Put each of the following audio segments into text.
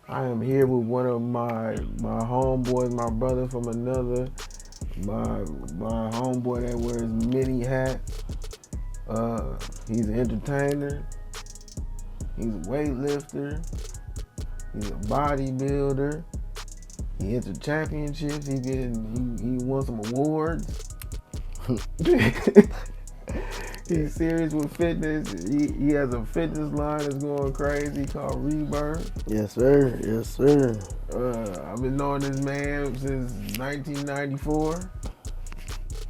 I am here with one of my homeboys, my brother from another, my homeboy that wears many hats. He's an entertainer. He's a weightlifter. He's a bodybuilder. He entered championships. He won some awards. He's serious with fitness. He has a fitness line that's going crazy called Rebirth. Yes, sir. Yes, sir. I've been knowing this man since 1994.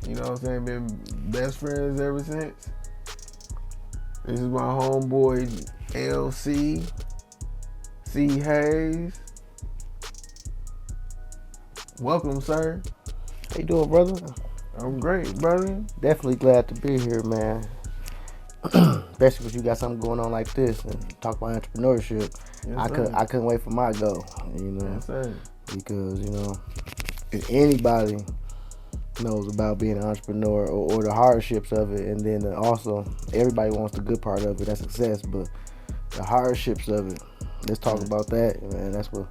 You know what I'm saying? Been best friends ever since. This is my homeboy LC C Hayes. Welcome, sir. How you doing, brother? I'm great, brother. Definitely glad to be here, man. Especially if you got something going on like this and talk about entrepreneurship. Yes, I couldn't wait for my go, Yes, sir. because if anybody knows about being an entrepreneur or the hardships of it, and then also everybody wants the good part of it, that's success, but the hardships of it, let's talk about that, man. That's what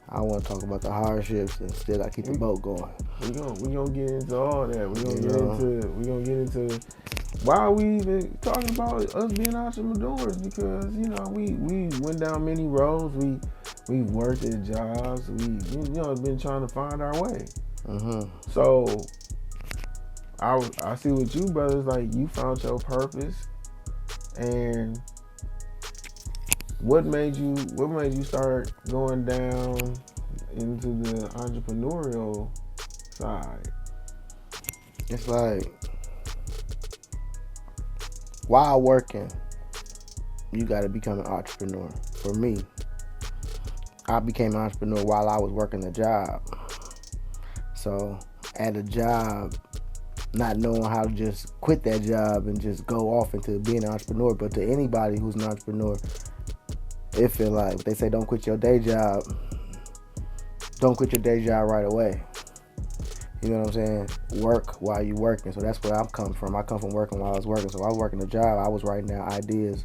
I want to talk about, the hardships, and still I keep the boat going. We gonna get into all that. We gonna get into why are we even talking about us being entrepreneurs, because we went down many roads. We worked at jobs. We been trying to find our way. So I see with you brothers, like, you found your purpose. And what made you start going down into the entrepreneurial side? It's like, while working, you got to become an entrepreneur. For me, I became an entrepreneur while I was working a job. So at a job, not knowing how to just quit that job and just go off into being an entrepreneur. But to anybody who's an entrepreneur, it feel like they say don't quit your day job. Don't quit your day job right away. You know what I'm saying? Work while you working. So that's where I'm coming from. I come from working while I was working. So I was working a job. I was writing down ideas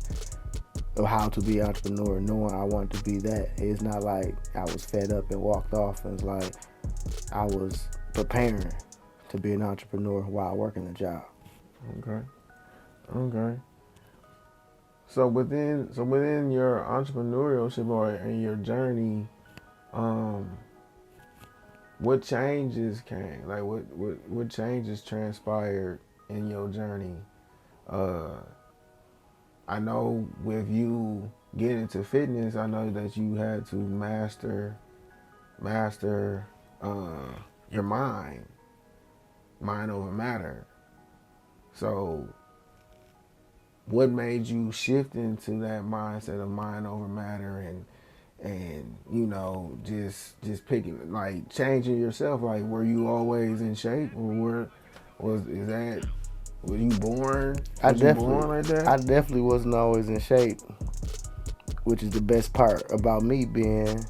of how to be an entrepreneur, knowing I wanted to be that. It's not like I was fed up and walked off. It's like I was preparing to be an entrepreneur while working a job. Okay. So within your entrepreneurship or in your journey, what changes came? Like what changes transpired in your journey? I know with you getting into fitness, I know that you had to master your mind over matter. So what made you shift into that mindset of mind over matter and just picking, like, changing yourself? Like, were you always in shape, or were you born? I born like that? I definitely wasn't always in shape, which is the best part about me being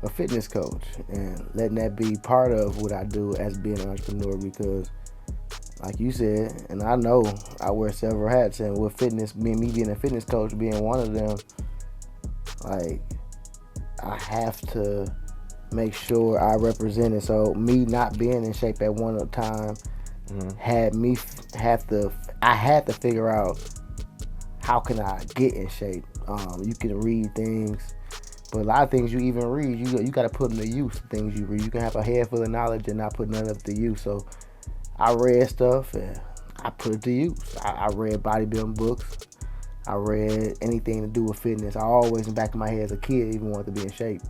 a fitness coach and letting that be part of what I do as being an entrepreneur. Because like you said, and I know I wear several hats, and with fitness, me being a fitness coach being one of them, like, I have to make sure I represent it. So me not being in shape at one time had me I had to figure out how can I get in shape. You can read things, but a lot of things you even read, you got to put them to use. Things you read, you can have a head full of knowledge and not put none of it to use. So I read stuff and I put it to use. I read bodybuilding books. I read anything to do with fitness. I always, in the back of my head as a kid, even wanted to be in shape.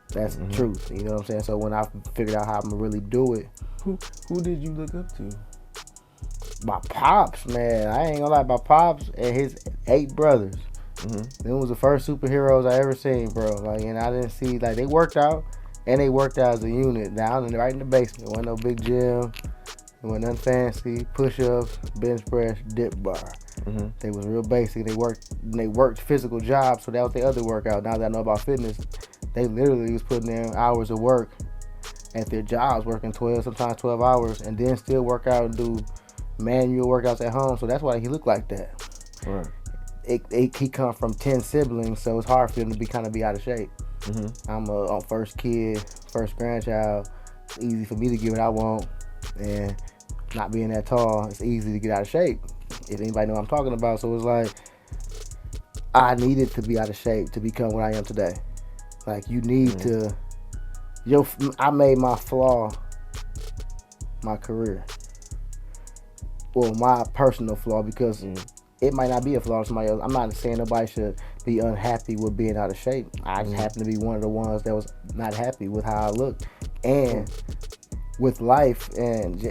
That's the truth. You know what I'm saying? So when I figured out how I'm going to really do it. Who did you look up to? My pops, man. I ain't gonna lie, my pops and his 8 brothers. Them was the first superheroes I ever seen, bro. Like, and I didn't see, like, they worked out, and they worked out as a unit right in the basement. There wasn't no big gym. There wasn't nothing fancy. Push-ups, bench press, dip bar. They was real basic. They worked physical jobs, so that was their other workout. Now that I know about fitness, they literally was putting in hours of work at their jobs, working 12, sometimes 12 hours, and then still work out and do manual workouts at home. So that's why he looked like that. Right. He come from 10 siblings, so it's hard for him to be out of shape. I'm a first kid, first grandchild. It's easy for me to get what I want, and not being that tall, it's easy to get out of shape. If anybody know what I'm talking about, so it's like I needed to be out of shape to become what I am today. Like you need to. I made my flaw my career. Well, my personal flaw, because it might not be a flaw to somebody else. I'm not saying nobody should be unhappy with being out of shape. I just happen to be one of the ones that was not happy with how I looked. And with life and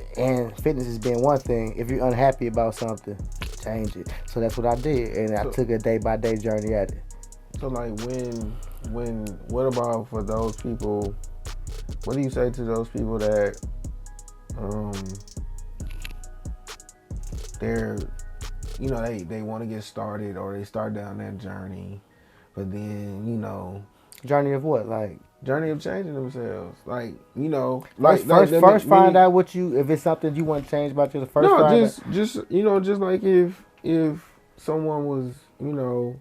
fitness has been one thing. If you're unhappy about something, change it. So that's what I did, and I took a day-by-day journey at it. So like what about for those people, what do you say to those people that they're, you know, they want to get started, or they start down that journey, but then, you know, journey of what? Like journey of changing themselves, like, you know, first find out what you, if it's something you want to change about you. Just you know, just like if someone was, you know,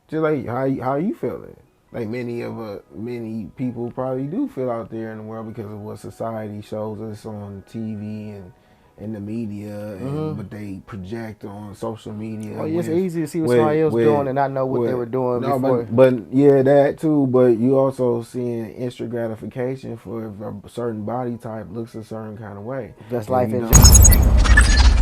just like how you feeling. Like many people probably do feel out there in the world because of what society shows us on TV and in the media, and what they project on social media. Well, it's easy to see what somebody else doing and not know what they were doing before. But yeah, that too. But you also seeing instant gratification for if a certain body type looks a certain kind of way. That's life in general.